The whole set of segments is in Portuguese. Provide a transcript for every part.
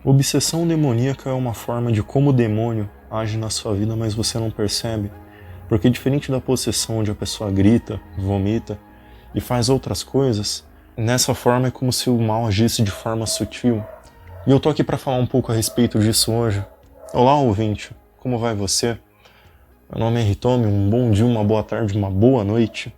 Obsessão demoníaca é uma forma de como o demônio age na sua vida, mas você não percebe. Porque diferente da possessão, onde a pessoa grita, vomita e faz outras coisas, nessa forma é como se o mal agisse de forma sutil. E eu tô aqui para falar um pouco a respeito disso hoje. Olá, ouvinte, como vai você? Meu nome é Hitomi, um bom dia, uma boa tarde, uma boa noite.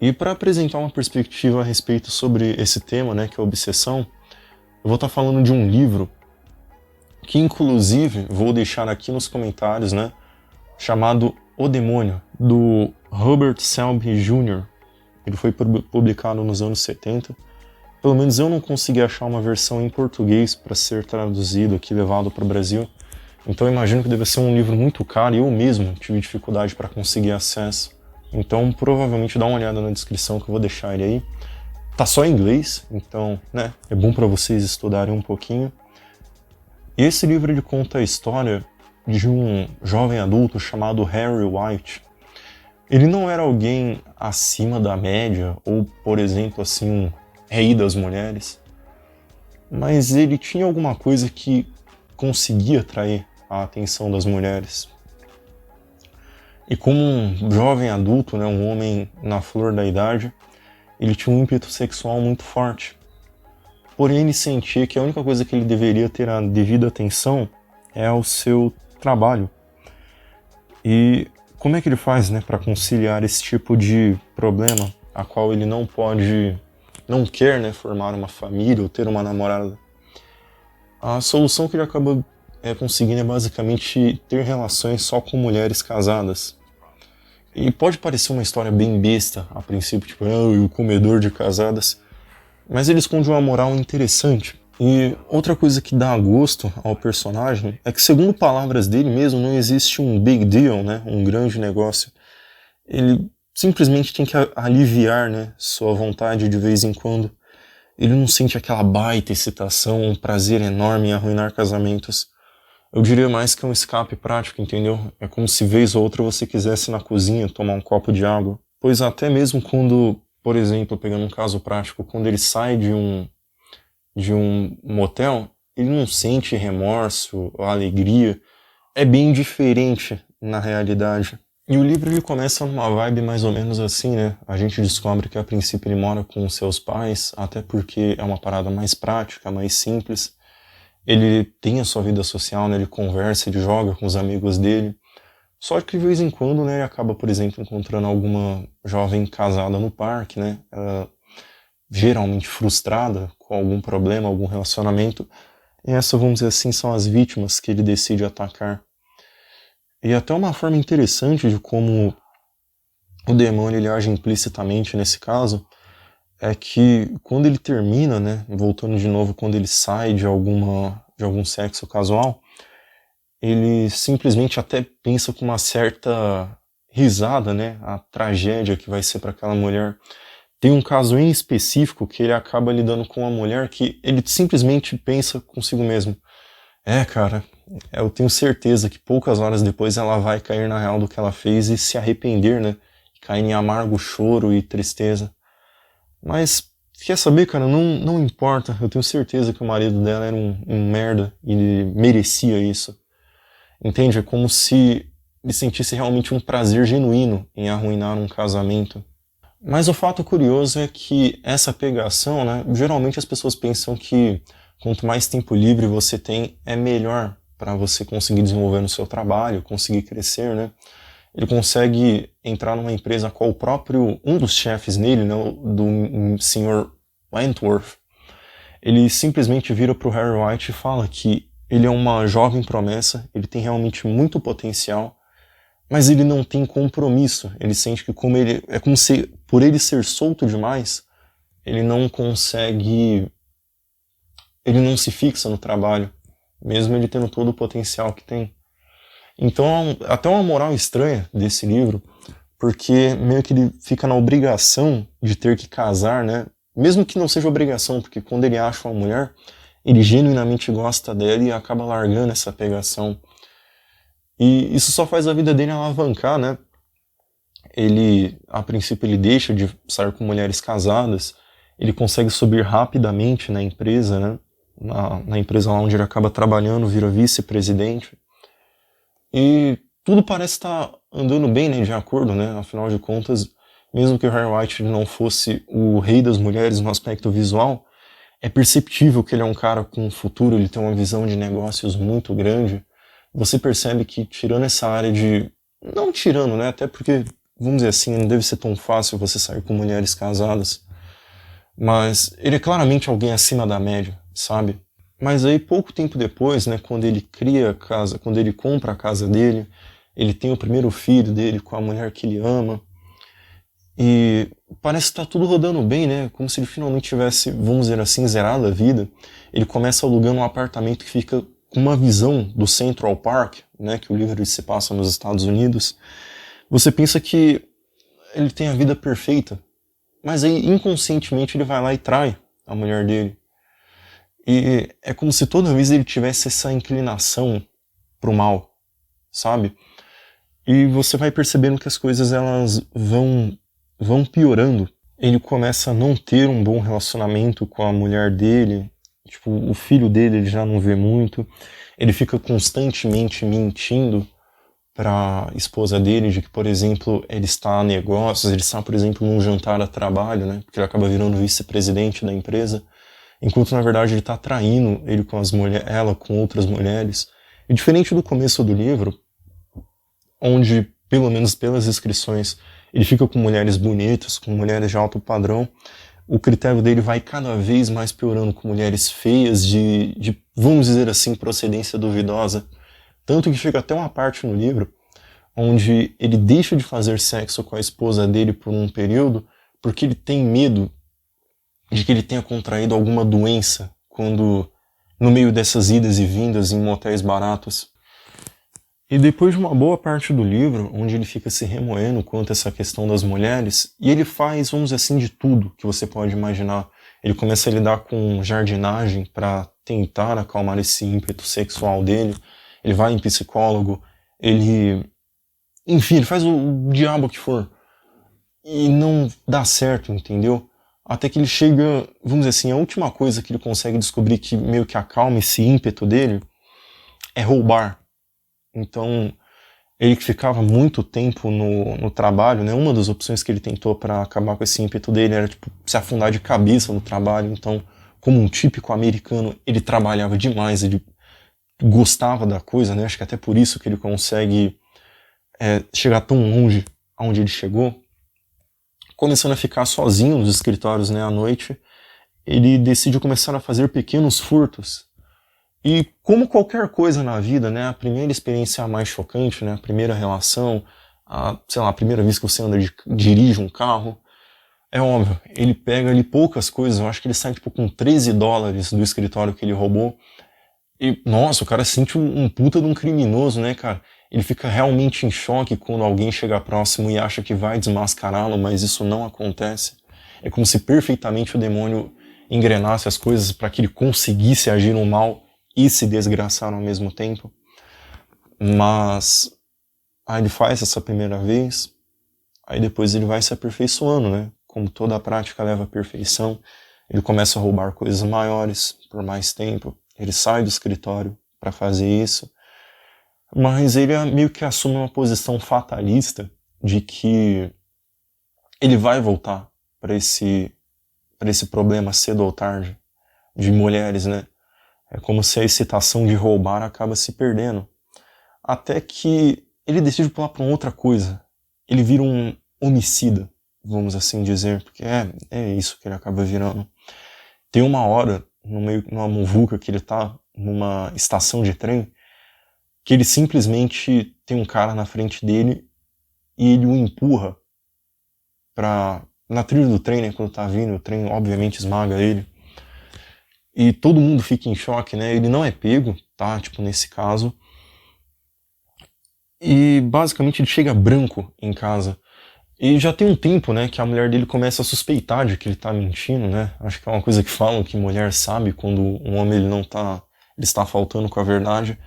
E para apresentar uma perspectiva a respeito sobre esse tema, que é a obsessão, eu vou estar falando de um livro que, inclusive, vou deixar aqui nos comentários, chamado O Demônio, do Robert Selby Jr. Ele foi publicado nos anos 70. Pelo menos eu não consegui achar uma versão em português para ser traduzido aqui, levado para o Brasil. Então eu imagino que deve ser um livro muito caro e eu mesmo tive dificuldade para conseguir acesso. Então provavelmente dá uma olhada na descrição que eu vou deixar ele aí. Tá só em inglês, então é bom para vocês estudarem um pouquinho. E esse livro ele conta a história de um jovem adulto chamado Harry White. Ele não era alguém acima da média, ou, por exemplo, assim, um rei das mulheres, mas ele tinha alguma coisa que conseguia atrair a atenção das mulheres. E como um jovem adulto, um homem na flor da idade, ele tinha um ímpeto sexual muito forte. Porém, ele sentia que a única coisa que ele deveria ter a devida atenção é ao seu trabalho. E como é que ele faz, para conciliar esse tipo de problema, a qual ele não quer, formar uma família ou ter uma namorada? A solução que ele acaba conseguindo é basicamente ter relações só com mulheres casadas. E pode parecer uma história bem besta, a princípio, tipo, o comedor de casadas, mas ele esconde uma moral interessante. E outra coisa que dá gosto ao personagem é que, segundo palavras dele mesmo, não existe um big deal, um grande negócio. Ele simplesmente tem que aliviar, sua vontade de vez em quando. Ele não sente aquela baita excitação, um prazer enorme em arruinar casamentos. Eu diria mais que é um escape prático, entendeu? É como se vez ou outra você quisesse ir na cozinha tomar um copo de água. Pois até mesmo quando, por exemplo, pegando um caso prático, quando ele sai de um motel, ele não sente remorso, alegria. É bem diferente na realidade. E o livro ele começa numa vibe mais ou menos assim, A gente descobre que a princípio ele mora com seus pais, até porque é uma parada mais prática, mais simples. Ele tem a sua vida social, ele conversa, ele joga com os amigos dele. Só que de vez em quando, ele acaba, por exemplo, encontrando alguma jovem casada no parque, Ela, geralmente frustrada com algum problema, algum relacionamento. E essas, vamos dizer assim, são as vítimas que ele decide atacar. E até uma forma interessante de como o demônio ele age implicitamente nesse caso é que quando ele termina, voltando de novo, quando ele sai de algum sexo casual, ele simplesmente até pensa com uma certa risada, a tragédia que vai ser para aquela mulher. Tem um caso em específico que ele acaba lidando com uma mulher que ele simplesmente pensa consigo mesmo. Cara, eu tenho certeza que poucas horas depois ela vai cair na real do que ela fez e se arrepender, cair em amargo choro e tristeza. Mas, quer saber, cara, não importa, eu tenho certeza que o marido dela era um merda e ele merecia isso. Entende? É como se ele sentisse realmente um prazer genuíno em arruinar um casamento. Mas o fato curioso é que essa pegação, geralmente as pessoas pensam que quanto mais tempo livre você tem, é melhor para você conseguir desenvolver no seu trabalho, conseguir crescer, Ele consegue entrar numa empresa a qual um dos chefes nele, do Sr. Wentworth, ele simplesmente vira pro Harry White e fala que ele é uma jovem promessa, ele tem realmente muito potencial, mas ele não tem compromisso. Ele sente que é como se, por ele ser solto demais, ele não se fixa no trabalho, mesmo ele tendo todo o potencial que tem. Então, até uma moral estranha desse livro, porque meio que ele fica na obrigação de ter que casar, mesmo que não seja obrigação, porque quando ele acha uma mulher, ele genuinamente gosta dela e acaba largando essa pegação. E isso só faz a vida dele alavancar, Ele, a princípio, ele deixa de sair com mulheres casadas, ele consegue subir rapidamente na empresa, né? Na empresa lá onde ele acaba trabalhando, vira vice-presidente. E tudo parece estar andando bem, né, de acordo, né? Afinal de contas, mesmo que o Harry White não fosse o rei das mulheres no aspecto visual, é perceptível que ele é um cara com um futuro, ele tem uma visão de negócios muito grande. Você percebe que tirando essa área de... Não tirando, né? Até porque, vamos dizer assim, não deve ser tão fácil você sair com mulheres casadas. Mas ele é claramente alguém acima da média, sabe? Mas aí, pouco tempo depois, né, quando ele cria a casa, quando ele compra a casa dele, ele tem o primeiro filho dele com a mulher que ele ama, e parece que tá tudo rodando bem, né? Como se ele finalmente tivesse, vamos dizer assim, zerado a vida. Ele começa alugando um apartamento que fica com uma visão do Central Park, né, que o livro se passa nos Estados Unidos. Você pensa que ele tem a vida perfeita, mas aí inconscientemente ele vai lá e trai a mulher dele. E é como se toda vez ele tivesse essa inclinação pro mal, sabe? E você vai percebendo que as coisas elas vão piorando. Ele começa a não ter um bom relacionamento com a mulher dele. Tipo, o filho dele ele já não vê muito. Ele fica constantemente mentindo para a esposa dele de que, por exemplo, ele está a negócios, ele está, por exemplo, num jantar a trabalho, né? Porque ele acaba virando vice-presidente da empresa. Enquanto, na verdade, ele está traindo ele com ela com outras mulheres. E diferente do começo do livro, onde, pelo menos pelas descrições, ele fica com mulheres bonitas, com mulheres de alto padrão, o critério dele vai cada vez mais piorando com mulheres feias, de vamos dizer assim, procedência duvidosa. Tanto que chega até uma parte no livro onde ele deixa de fazer sexo com a esposa dele por um período porque ele tem medo de que ele tenha contraído alguma doença quando no meio dessas idas e vindas em motéis baratos. E depois de uma boa parte do livro, onde ele fica se remoendo quanto a essa questão das mulheres, e ele faz, vamos dizer assim, de tudo que você pode imaginar. Ele começa a lidar com jardinagem para tentar acalmar esse ímpeto sexual dele, ele vai em psicólogo, enfim, ele faz o diabo que for. E não dá certo, entendeu? Até que ele chega, vamos dizer assim, a última coisa que ele consegue descobrir que meio que acalma esse ímpeto dele é roubar. Então, ele que ficava muito tempo no trabalho, né? Uma das opções que ele tentou para acabar com esse ímpeto dele era tipo, se afundar de cabeça no trabalho. Então, como um típico americano, ele trabalhava demais, ele gostava da coisa, né? Acho que até por isso que ele consegue chegar tão longe aonde ele chegou. Começando a ficar sozinho nos escritórios, né, à noite, ele decide começar a fazer pequenos furtos. E como qualquer coisa na vida, né, a primeira experiência é a mais chocante, né, a primeira relação, a primeira vez que você dirige um carro, é óbvio, ele pega ali poucas coisas, eu acho que ele sai tipo com $13 do escritório que ele roubou, e nossa, o cara sente um puta de um criminoso, né, cara? Ele fica realmente em choque quando alguém chega próximo e acha que vai desmascará-lo, mas isso não acontece. É como se perfeitamente o demônio engrenasse as coisas para que ele conseguisse agir no mal e se desgraçar ao mesmo tempo. Mas aí ele faz essa primeira vez, aí depois ele vai se aperfeiçoando, né? Como toda a prática leva à perfeição, ele começa a roubar coisas maiores por mais tempo, ele sai do escritório para fazer isso, mas ele meio que assume uma posição fatalista de que ele vai voltar para esse problema cedo ou tarde de mulheres, né? É como se a excitação de roubar acaba se perdendo. Até que ele decide pular para outra coisa. Ele vira um homicida, vamos assim dizer, porque é isso que ele acaba virando. Tem uma hora, numa muvuca que ele tá, numa estação de trem, que ele simplesmente tem um cara na frente dele e ele o empurra na trilha do trem, né, quando tá vindo, o trem obviamente esmaga ele. E todo mundo fica em choque, né, ele não é pego, tá, tipo nesse caso. E basicamente ele chega branco em casa. E já tem um tempo, né, que a mulher dele começa a suspeitar de que ele tá mentindo, né, acho que é uma coisa que falam que mulher sabe quando um homem ele está faltando com a verdade.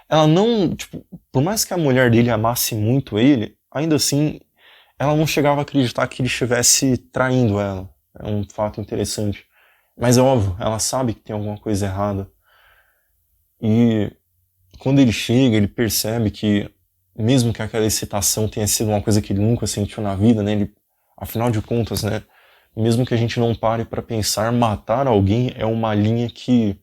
Ela não, tipo, por mais que a mulher dele amasse muito ele, ainda assim, ela não chegava a acreditar que ele estivesse traindo ela. é um fato interessante. Mas é óbvio, ela sabe que tem alguma coisa errada. E quando ele chega, ele percebe que, mesmo que aquela excitação tenha sido uma coisa que ele nunca sentiu na vida, né? Afinal de contas, né? Mesmo que a gente não pare para pensar, matar alguém é uma linha que,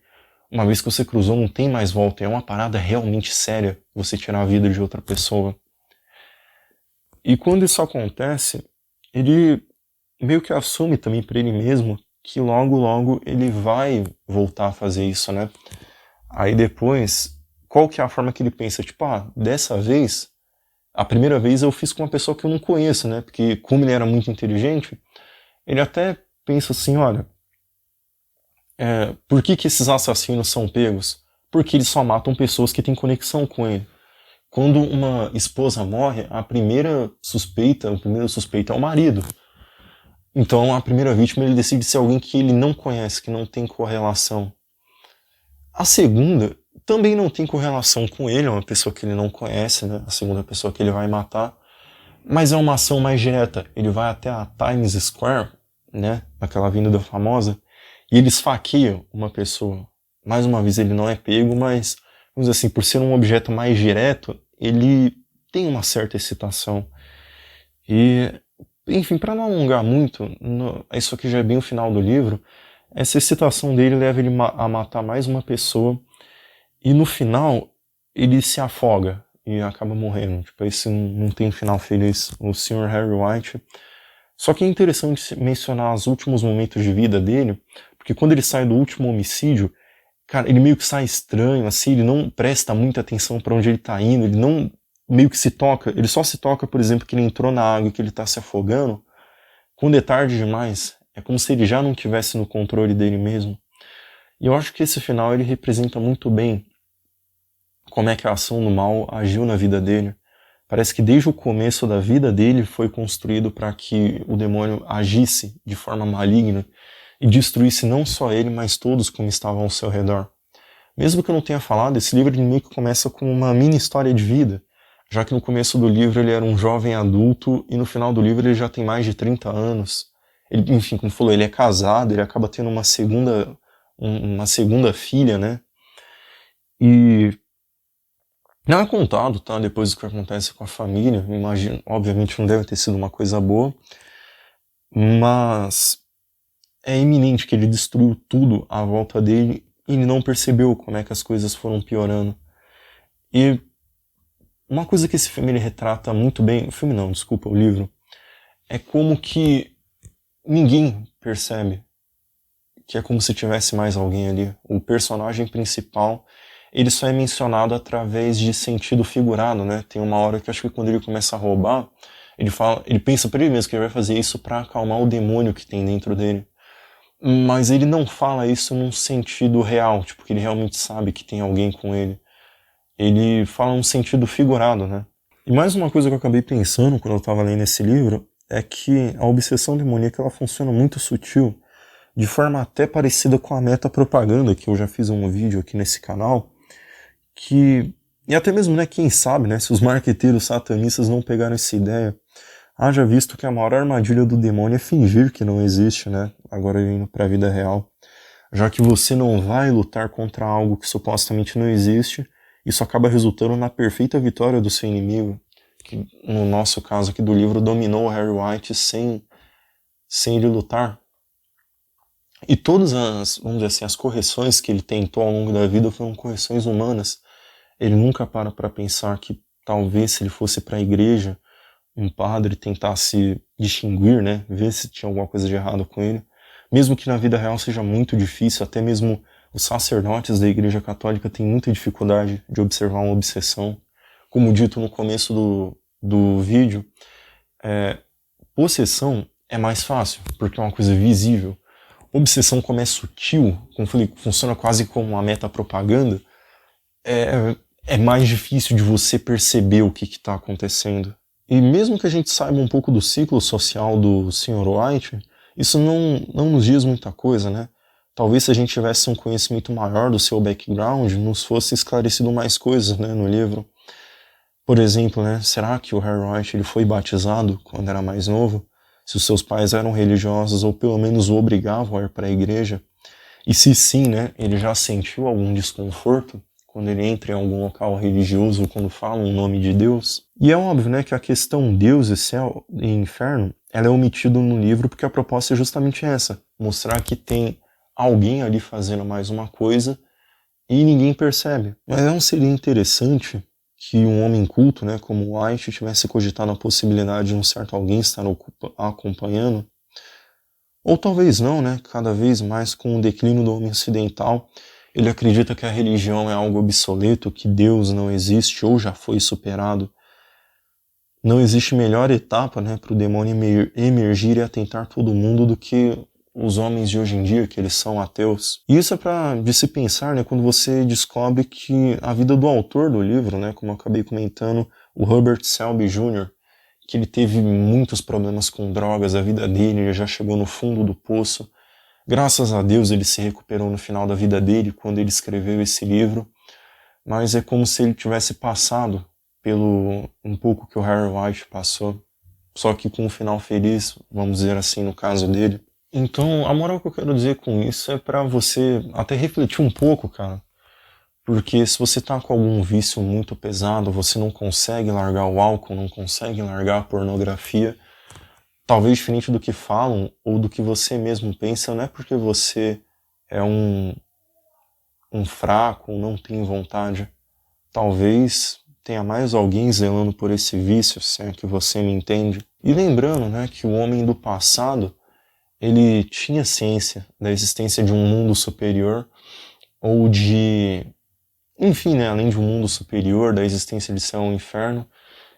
uma vez que você cruzou, não tem mais volta. É uma parada realmente séria você tirar a vida de outra pessoa. E quando isso acontece, ele meio que assume também para ele mesmo que logo ele vai voltar a fazer isso, né? Aí depois, qual que é a forma que ele pensa? Tipo, dessa vez, a primeira vez eu fiz com uma pessoa que eu não conheço, né? Porque como ele era muito inteligente, ele até pensa assim, olha, por que esses assassinos são pegos? Porque eles só matam pessoas que têm conexão com ele. Quando uma esposa morre, o primeiro suspeito é o marido. Então, a primeira vítima, ele decide ser alguém que ele não conhece, que não tem correlação. A segunda também não tem correlação com ele, é uma pessoa que ele não conhece, né? A segunda pessoa que ele vai matar. Mas é uma ação mais direta. Ele vai até a Times Square, né? Aquela avenida famosa, e ele esfaqueia uma pessoa. Mais uma vez, ele não é pego, mas, vamos dizer assim, por ser um objeto mais direto, ele tem uma certa excitação. E, enfim, para não alongar muito, isso aqui já é bem o final do livro, essa excitação dele leva ele a matar mais uma pessoa, e no final, ele se afoga e acaba morrendo. Tipo, esse não tem um final feliz, o Sr. Harry White. Só que é interessante mencionar os últimos momentos de vida dele, porque quando ele sai do último homicídio, cara, ele meio que sai estranho, assim, ele não presta muita atenção para onde ele tá indo, ele não meio que se toca, ele só se toca, por exemplo, que ele entrou na água e que ele tá se afogando, quando é tarde demais, é como se ele já não tivesse no controle dele mesmo. E eu acho que esse final ele representa muito bem como é que a ação do mal agiu na vida dele. Parece que desde o começo da vida dele foi construído para que o demônio agisse de forma maligna e destruísse não só ele, mas todos como estavam ao seu redor. Mesmo que eu não tenha falado, esse livro ele meio que começa com uma mini história de vida, já que no começo do livro ele era um jovem adulto e no final do livro ele já tem mais de 30 anos. Ele, enfim, como falou, ele é casado, ele acaba tendo uma segunda filha, né? E não é contado, tá? Depois do que acontece com a família, imagino, obviamente não deve ter sido uma coisa boa, mas é iminente que ele destruiu tudo à volta dele e ele não percebeu como é que as coisas foram piorando. E uma coisa que esse filme ele retrata muito bem, o filme não, desculpa, o livro, é como que ninguém percebe que é como se tivesse mais alguém ali. O personagem principal, ele só é mencionado através de sentido figurado, né? Tem uma hora que acho que quando ele começa a roubar, ele pensa para ele mesmo que ele vai fazer isso para acalmar o demônio que tem dentro dele. Mas ele não fala isso num sentido real, tipo, que ele realmente sabe que tem alguém com ele. Ele fala num sentido figurado, né? E mais uma coisa que eu acabei pensando quando eu estava lendo esse livro é que a obsessão demoníaca ela funciona muito sutil, de forma até parecida com a metapropaganda, que eu já fiz um vídeo aqui nesse canal, e até mesmo, né, quem sabe, né, se os marqueteiros satanistas não pegaram essa ideia, haja visto que a maior armadilha do demônio é fingir que não existe, né, agora indo para a vida real, já que você não vai lutar contra algo que supostamente não existe, isso acaba resultando na perfeita vitória do seu inimigo, que no nosso caso aqui do livro dominou o Harry White sem ele lutar. E todas vamos dizer assim, as correções que ele tentou ao longo da vida foram correções humanas. Ele nunca para pensar que talvez se ele fosse para a igreja, um padre tentasse distinguir, né, ver se tinha alguma coisa de errado com ele. Mesmo que na vida real seja muito difícil, até mesmo os sacerdotes da igreja católica têm muita dificuldade de observar uma obsessão. Como dito no começo do vídeo, possessão é mais fácil, porque é uma coisa visível. Obsessão, como é sutil, como falei, funciona quase como uma metapropaganda, é mais difícil de você perceber o que está acontecendo. E mesmo que a gente saiba um pouco do ciclo social do Sr. White, isso não nos diz muita coisa, né? Talvez se a gente tivesse um conhecimento maior do seu background, nos fosse esclarecido mais coisas, né, no livro. Por exemplo, né, será que o Harry White ele foi batizado quando era mais novo? se os seus pais eram religiosos ou pelo menos o obrigavam a ir para a igreja, e se sim, né, ele já sentiu algum desconforto quando ele entra em algum local religioso, quando fala o nome de Deus. E é óbvio, né, que a questão Deus e céu e inferno, ela é omitida no livro porque a proposta é justamente essa, mostrar que tem alguém ali fazendo mais uma coisa e ninguém percebe. Mas não seria interessante que um homem culto, né, como White, tivesse cogitado a possibilidade de um certo alguém estar acompanhando? Ou talvez não, né? Cada vez mais com o declínio do homem ocidental, ele acredita que a religião é algo obsoleto, que Deus não existe ou já foi superado. Não existe melhor etapa, né, para o demônio emergir e atentar todo mundo do que os homens de hoje em dia, que eles são ateus. E isso é de se pensar, né, quando você descobre que a vida do autor do livro, né, como eu acabei comentando, o Herbert Selby Jr., que ele teve muitos problemas com drogas, a vida dele, ele já chegou no fundo do poço. Graças a Deus ele se recuperou no final da vida dele, quando ele escreveu esse livro, mas é como se ele tivesse passado pelo um pouco que o Harry White passou, só que com um final feliz, vamos dizer assim, no caso dele. Então, a moral que eu quero dizer com isso é pra você até refletir um pouco, cara. Porque se você tá com algum vício muito pesado, você não consegue largar o álcool, não consegue largar a pornografia, talvez diferente do que falam ou do que você mesmo pensa, não é porque você é um fraco, não tem vontade. Talvez tenha mais alguém zelando por esse vício, se é que você me entende. E lembrando, né, que o homem do passado, ele tinha ciência da existência de um mundo superior, ou de, enfim, né, além de um mundo superior, da existência de céu e inferno,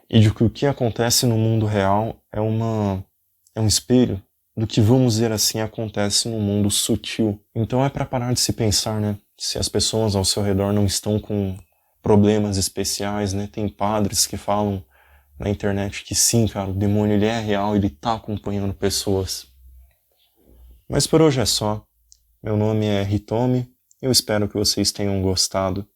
e de que o que acontece no mundo real é um espelho do que, vamos dizer assim, acontece no mundo sutil. Então é para parar de se pensar, né, se as pessoas ao seu redor não estão com problemas especiais, né, tem padres que falam na internet que sim, cara, o demônio ele é real, ele tá acompanhando pessoas. Mas por hoje é só. Meu nome é Hitomi e eu espero que vocês tenham gostado.